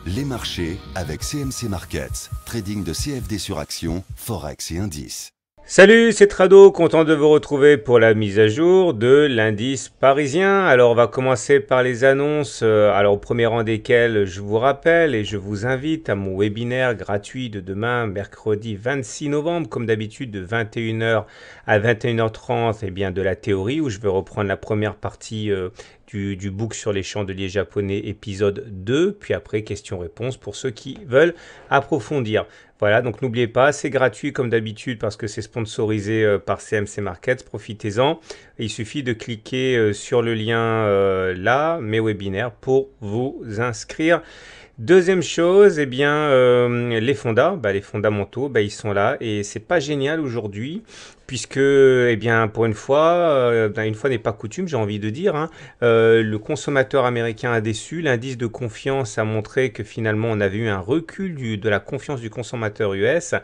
Les marchés avec CMC Markets, trading de CFD sur action, Forex et indices. Salut, c'est Trado, content de vous retrouver pour la mise à jour de l'indice parisien. Alors on va commencer par les annonces, alors au premier rang desquelles je vous rappelle et je vous invite à mon webinaire gratuit de demain, mercredi 26 novembre, comme d'habitude de 21h à 21h30, et bien de la théorie, où je vais reprendre la première partie du book sur les chandeliers japonais épisode 2, puis après questions-réponses pour ceux qui veulent approfondir. Voilà, donc n'oubliez pas, c'est gratuit comme d'habitude parce que c'est sponsorisé par CMC Markets, profitez-en. Il suffit de cliquer sur le lien là, mes webinaires, pour vous inscrire. Deuxième chose, eh bien, les fondamentaux, ils sont là et c'est pas génial aujourd'hui puisque, eh bien, pour une fois n'est pas coutume, j'ai envie de dire, hein, le consommateur américain a déçu. L'indice de confiance a montré que finalement on avait eu un recul de la confiance du consommateur US.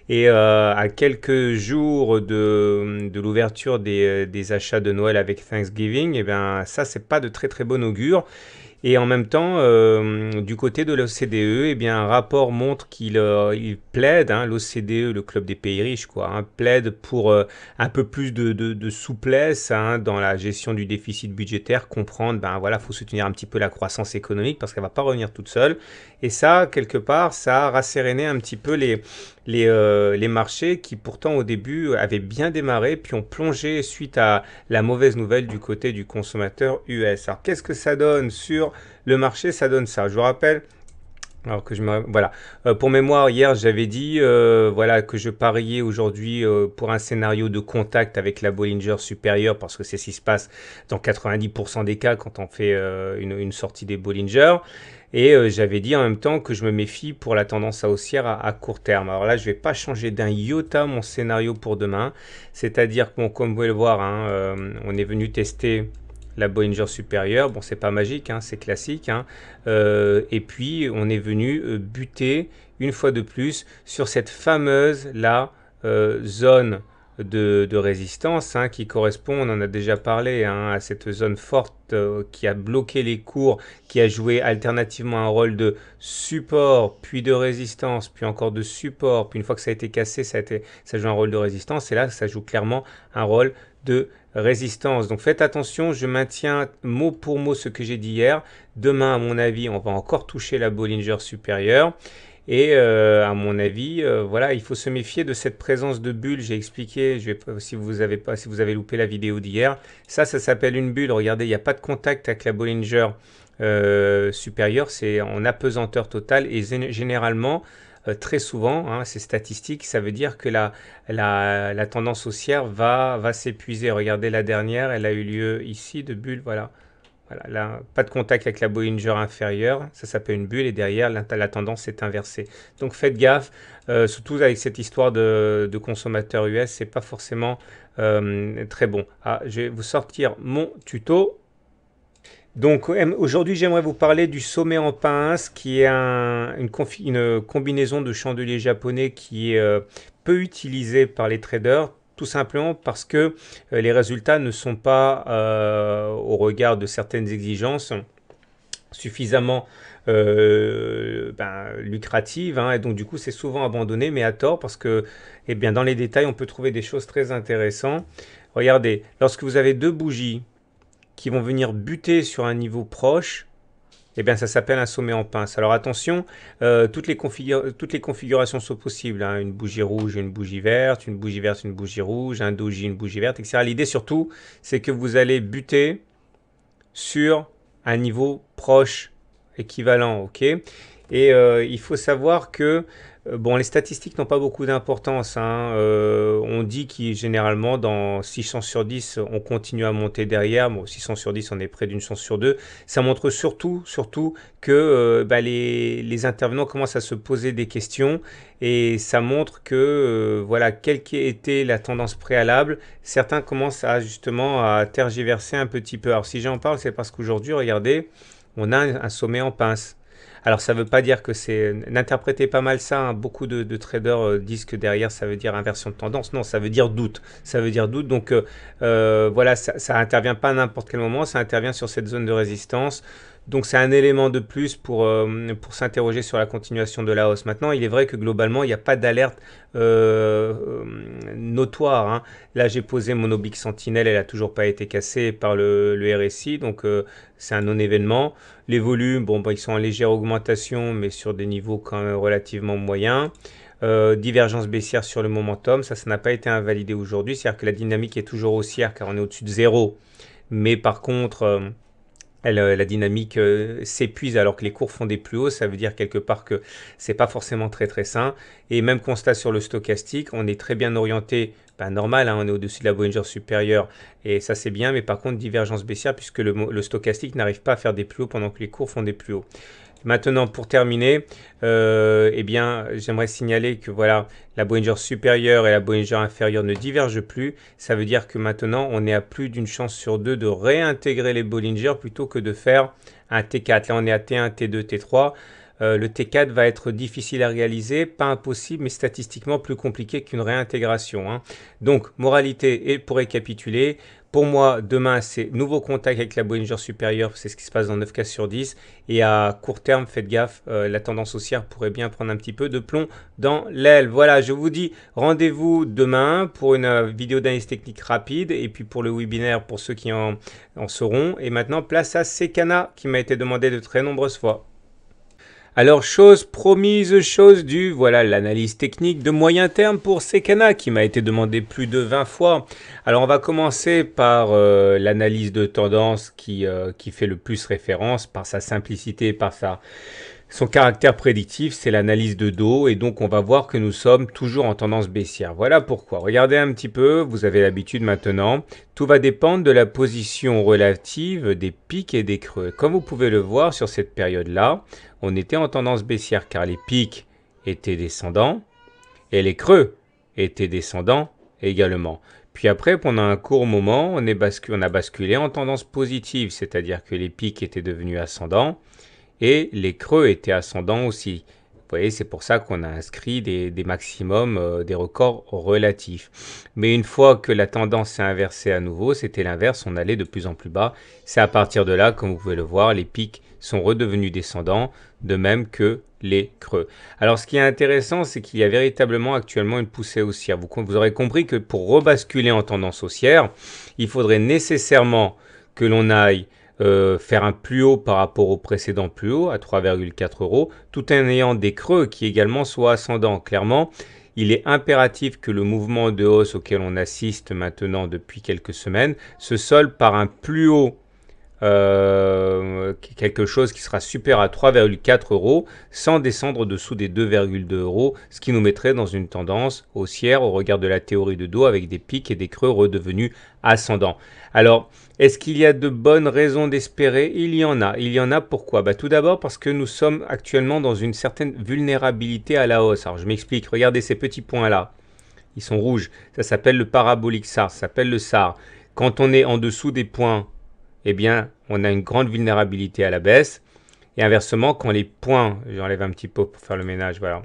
Et à quelques jours de l'ouverture des achats de Noël avec Thanksgiving, eh bien, ça, c'est pas de très très bon augure. Et en même temps, du côté de l'OCDE, eh bien, un rapport montre qu'il plaide, hein, l'OCDE, le club des pays riches, quoi, hein, plaide pour un peu plus de souplesse, hein, dans la gestion du déficit budgétaire, comprendre, voilà, faut soutenir un petit peu la croissance économique parce qu'elle va pas revenir toute seule. Et ça, quelque part, ça a rasséréné un petit peu les marchés qui pourtant au début avaient bien démarré puis ont plongé suite à la mauvaise nouvelle du côté du consommateur US. Alors qu'est-ce que ça donne sur le marché? Ça donne ça. Je vous rappelle. Alors que voilà. Pour mémoire, hier j'avais dit voilà, que je pariais aujourd'hui pour un scénario de contact avec la Bollinger supérieure parce que c'est ce qui se passe dans 90% des cas quand on fait une sortie des Bollinger. Et j'avais dit en même temps que je me méfie pour la tendance haussière à court terme. Alors là, je ne vais pas changer d'un iota mon scénario pour demain. C'est-à-dire que, bon, comme vous pouvez le voir, hein, on est venu tester la Bollinger supérieure. Bon, c'est pas magique, hein, c'est classique, hein. Et puis, on est venu buter une fois de plus sur cette fameuse zone de résistance, hein, qui correspond, on en a déjà parlé, hein, à cette zone forte qui a bloqué les cours, qui a joué alternativement un rôle de support, puis de résistance, puis encore de support, puis une fois que ça a été cassé, ça joue un rôle de résistance, et là, ça joue clairement un rôle de résistance. Donc faites attention, je maintiens mot pour mot ce que j'ai dit hier. Demain, à mon avis, on va encore toucher la Bollinger supérieure. Et à mon avis, voilà, il faut se méfier de cette présence de bulle. J'ai expliqué, si vous avez loupé la vidéo d'hier, ça s'appelle une bulle. Regardez, il n'y a pas de contact avec la Bollinger supérieure, c'est en apesanteur totale et généralement, très souvent, hein, c'est statistique, ça veut dire que la tendance haussière va s'épuiser. Regardez la dernière, elle a eu lieu ici de bulle, voilà. Voilà, là, pas de contact avec la Bollinger inférieure, ça s'appelle une bulle et derrière la tendance est inversée. Donc faites gaffe, surtout avec cette histoire de consommateurs US, c'est pas forcément très bon. Ah, je vais vous sortir mon tuto. Donc aujourd'hui j'aimerais vous parler du sommet en pince qui est une combinaison de chandeliers japonais qui est peu utilisée par les traders. Tout simplement parce que les résultats ne sont pas, au regard de certaines exigences, suffisamment lucratives, hein, et donc du coup c'est souvent abandonné, mais à tort parce que, eh bien, dans les détails on peut trouver des choses très intéressantes. Regardez, lorsque vous avez deux bougies qui vont venir buter sur un niveau proche, eh bien, ça s'appelle un sommet en pince. Alors attention, toutes les configurations sont possibles, hein. Une bougie rouge, une bougie verte, une bougie verte, une bougie rouge, un doji, une bougie verte, etc. L'idée surtout, c'est que vous allez buter sur un niveau proche, équivalent, ok? Et il faut savoir que bon, les statistiques n'ont pas beaucoup d'importance, hein. On dit qu'il généralement dans 6 chances sur 10, on continue à monter derrière. Bon, 600 sur 10, on est près d'une chance sur 2. Ça montre surtout que les intervenants commencent à se poser des questions et ça montre que voilà, quelle qu'ait été la tendance préalable, certains commencent justement à tergiverser un petit peu. Alors si j'en parle, c'est parce qu'aujourd'hui, regardez, on a un sommet en pince. Alors ça ne veut pas dire que c'est... N'interprétez pas mal ça, hein. Beaucoup de traders disent que derrière ça veut dire inversion de tendance. Non, ça veut dire doute. Ça veut dire doute. Donc voilà, ça intervient pas à n'importe quel moment. Ça intervient sur cette zone de résistance. Donc c'est un élément de plus pour s'interroger sur la continuation de la hausse. Maintenant, il est vrai que globalement, il n'y a pas d'alerte notoire, hein. Là, j'ai posé mon oblique sentinelle, elle n'a toujours pas été cassée par le RSI, donc c'est un non-événement. Les volumes, bon, bah, ils sont en légère augmentation, mais sur des niveaux quand même relativement moyens. Divergence baissière sur le momentum, ça n'a pas été invalidé aujourd'hui, c'est-à-dire que la dynamique est toujours haussière car on est au-dessus de zéro, mais par contre la dynamique s'épuise alors que les cours font des plus hauts, ça veut dire quelque part que c'est pas forcément très très sain. Et même constat sur le stochastique, on est très bien orienté, ben normal, hein, on est au-dessus de la Bollinger supérieure et ça c'est bien, mais par contre divergence baissière puisque le stochastique n'arrive pas à faire des plus hauts pendant que les cours font des plus hauts. Maintenant, pour terminer, eh bien, j'aimerais signaler que voilà, la Bollinger supérieure et la Bollinger inférieure ne divergent plus. Ça veut dire que maintenant, on est à plus d'une chance sur deux de réintégrer les Bollinger plutôt que de faire un T4. Là, on est à T1, T2, T3. Le T4 va être difficile à réaliser, pas impossible, mais statistiquement plus compliqué qu'une réintégration, hein. Donc, moralité, et pour récapituler, pour moi, demain, c'est nouveau contact avec la Bollinger supérieure, c'est ce qui se passe dans 9 cas sur 10. Et à court terme, faites gaffe, la tendance haussière pourrait bien prendre un petit peu de plomb dans l'aile. Voilà, je vous dis rendez-vous demain pour une vidéo d'analyse technique rapide et puis pour le webinaire pour ceux qui en seront. Et maintenant, place à Sekana qui m'a été demandé de très nombreuses fois. Alors, chose promise, chose due, voilà l'analyse technique de moyen terme pour Sekana qui m'a été demandé plus de 20 fois. Alors, on va commencer par l'analyse de tendance qui fait le plus référence par sa simplicité, par son caractère prédictif, c'est l'analyse de dos et donc on va voir que nous sommes toujours en tendance baissière. Voilà pourquoi. Regardez un petit peu, vous avez l'habitude maintenant. Tout va dépendre de la position relative des pics et des creux. Comme vous pouvez le voir sur cette période-là, on était en tendance baissière car les pics étaient descendants et les creux étaient descendants également. Puis après, pendant un court moment, on a basculé en tendance positive, c'est-à-dire que les pics étaient devenus ascendants et les creux étaient ascendants aussi. Vous voyez, c'est pour ça qu'on a inscrit des maximums, des records relatifs. Mais une fois que la tendance s'est inversée à nouveau, c'était l'inverse, on allait de plus en plus bas. C'est à partir de là, comme vous pouvez le voir, les pics sont redevenus descendants, de même que les creux. Alors ce qui est intéressant, c'est qu'il y a véritablement actuellement une poussée haussière. Vous aurez compris que pour rebasculer en tendance haussière, il faudrait nécessairement que l'on aille faire un plus haut par rapport au précédent plus haut à 3,4 €, tout en ayant des creux qui également soient ascendants. Clairement, il est impératif que le mouvement de hausse auquel on assiste maintenant depuis quelques semaines se solde par un plus haut, quelque chose qui sera supérieur à 3,4 € sans descendre dessous des 2,2 €, ce qui nous mettrait dans une tendance haussière au regard de la théorie de dos avec des pics et des creux redevenus ascendants. Alors, est-ce qu'il y a de bonnes raisons d'espérer? Il y en a. Il y en a pourquoi? Tout d'abord parce que nous sommes actuellement dans une certaine vulnérabilité à la hausse. Alors je m'explique, regardez ces petits points-là. Ils sont rouges. Ça s'appelle le parabolique SAR, ça s'appelle le SAR. Quand on est en dessous des points, eh bien, on a une grande vulnérabilité à la baisse. Et inversement, quand les points, j'enlève un petit peu pour faire le ménage, voilà,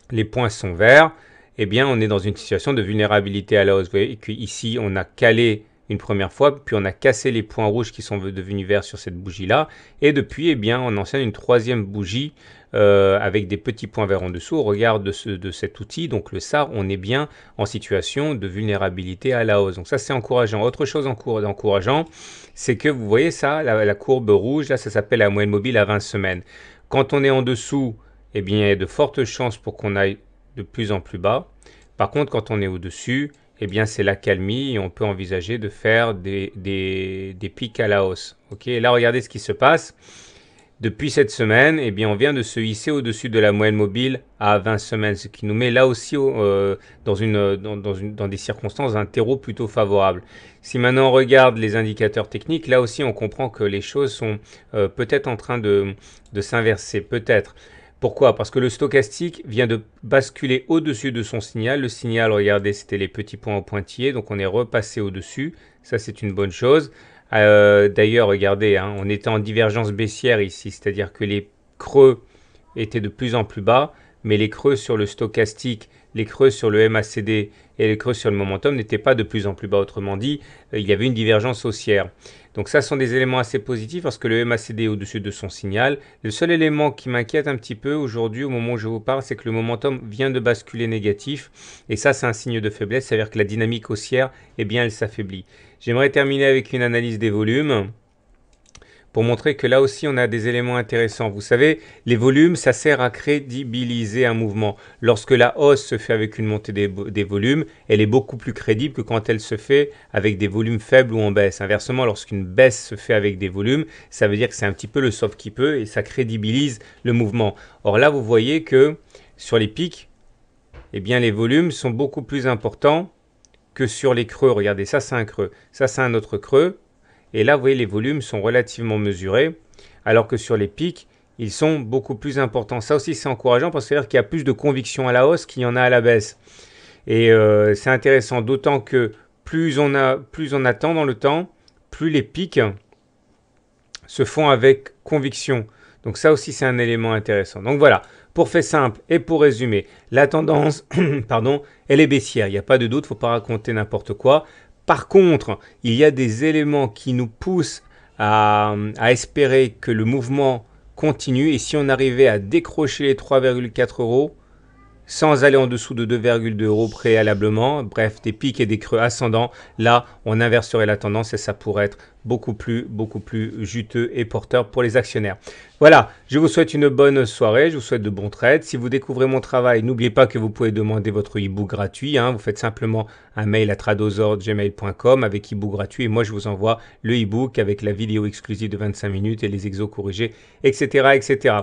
les points sont verts, eh bien, on est dans une situation de vulnérabilité à la hausse. Vous voyez qu'ici, on a calé une première fois, puis on a cassé les points rouges qui sont devenus verts sur cette bougie-là. Et depuis, eh bien, on enseigne une troisième bougie avec des petits points verts en dessous. Au regard de cet outil, donc le SAR, on est bien en situation de vulnérabilité à la hausse. Donc ça, c'est encourageant. Autre chose encourageant, c'est que vous voyez ça, la courbe rouge, là, ça s'appelle la moyenne mobile à 20 semaines. Quand on est en dessous, eh bien, il y a de fortes chances pour qu'on aille de plus en plus bas. Par contre, quand on est au-dessus, eh bien, c'est l'accalmie et on peut envisager de faire des pics à la hausse. Ok, et là, regardez ce qui se passe. Depuis cette semaine, eh bien, on vient de se hisser au-dessus de la moyenne mobile à 20 semaines, ce qui nous met là aussi dans des circonstances d'un terreau plutôt favorable. Si maintenant on regarde les indicateurs techniques, là aussi on comprend que les choses sont peut-être en train de s'inverser, peut-être. Pourquoi? Parce que le stochastique vient de basculer au-dessus de son signal. Le signal, regardez, c'était les petits points en pointillés, donc on est repassé au-dessus. Ça, c'est une bonne chose. D'ailleurs, regardez, hein, on était en divergence baissière ici, c'est-à-dire que les creux étaient de plus en plus bas, mais les creux sur le stochastique, les creux sur le MACD et les creux sur le momentum n'étaient pas de plus en plus bas. Autrement dit, il y avait une divergence haussière. Donc ça, ce sont des éléments assez positifs parce que le MACD est au-dessus de son signal. Le seul élément qui m'inquiète un petit peu aujourd'hui, au moment où je vous parle, c'est que le momentum vient de basculer négatif. Et ça, c'est un signe de faiblesse, c'est-à-dire que la dynamique haussière, eh bien, elle s'affaiblit. J'aimerais terminer avec une analyse des volumes, pour montrer que là aussi on a des éléments intéressants. Vous savez, les volumes, ça sert à crédibiliser un mouvement. Lorsque la hausse se fait avec une montée des volumes, elle est beaucoup plus crédible que quand elle se fait avec des volumes faibles ou en baisse. Inversement, lorsqu'une baisse se fait avec des volumes, ça veut dire que c'est un petit peu le sauve qui peut et ça crédibilise le mouvement. Or là, vous voyez que sur les pics, eh bien, les volumes sont beaucoup plus importants que sur les creux. Regardez, ça c'est un creux, ça c'est un autre creux. Et là, vous voyez, les volumes sont relativement mesurés, alors que sur les pics, ils sont beaucoup plus importants. Ça aussi, c'est encourageant parce que c'est-à-dire qu'il y a plus de conviction à la hausse qu'il y en a à la baisse. Et c'est intéressant, d'autant que plus on attend dans le temps, plus les pics se font avec conviction. Donc ça aussi, c'est un élément intéressant. Donc voilà, pour faire simple et pour résumer, la tendance, pardon, elle est baissière. Il n'y a pas de doute, il ne faut pas raconter n'importe quoi. Par contre, il y a des éléments qui nous poussent à espérer que le mouvement continue. Et si on arrivait à décrocher les 3,4 euros, sans aller en dessous de 2,2 euros préalablement, bref, des pics et des creux ascendants, là, on inverserait la tendance et ça pourrait être beaucoup plus juteux et porteur pour les actionnaires. Voilà, je vous souhaite une bonne soirée, je vous souhaite de bons trades. Si vous découvrez mon travail, n'oubliez pas que vous pouvez demander votre e-book gratuit. Vous faites simplement un mail à tradosor@gmail.com avec e-book gratuit et moi je vous envoie le e-book avec la vidéo exclusive de 25 minutes et les exos corrigés, etc. etc.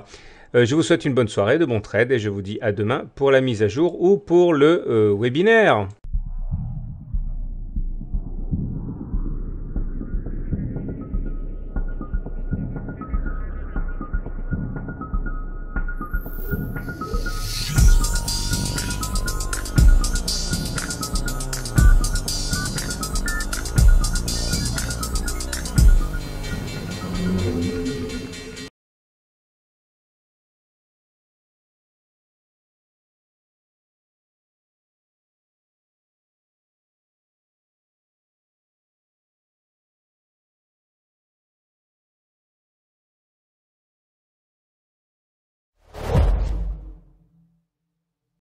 Je vous souhaite une bonne soirée, de bons trades et je vous dis à demain pour la mise à jour ou pour le webinaire.